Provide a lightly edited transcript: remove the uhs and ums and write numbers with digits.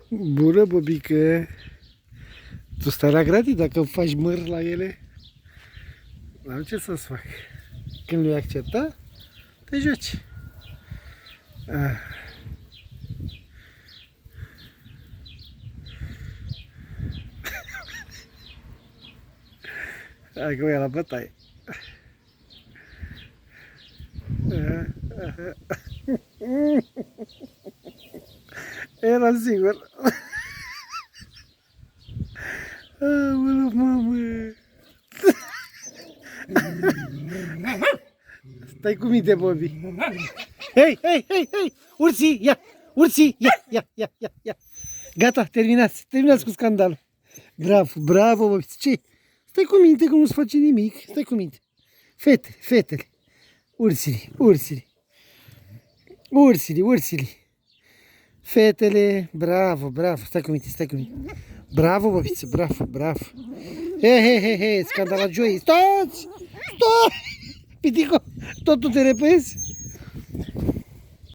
Bună, Bobică! Tu stai la gratii dacă faci măr la ele? N-am ce să-ți fac. Când le accepta, te joci. Hai că o ia la bătaie. Era sigur. Aoleu, mamă. Stai cu minte, Bobby. Hei, hei, hei, hei! Urții, ia! Urții, ia! Gata, terminați cu scandalul. Bravo, bravo, Bobby. Ce? Stai cu minte că nu-ți face nimic. Stai cu minte. Fetele. Ursile. Fetele, bravo, stai cu minte. Bravo, Bobiță, bravo. Hei, scandala Joy. Stai! Pitico, tot tu te repezi?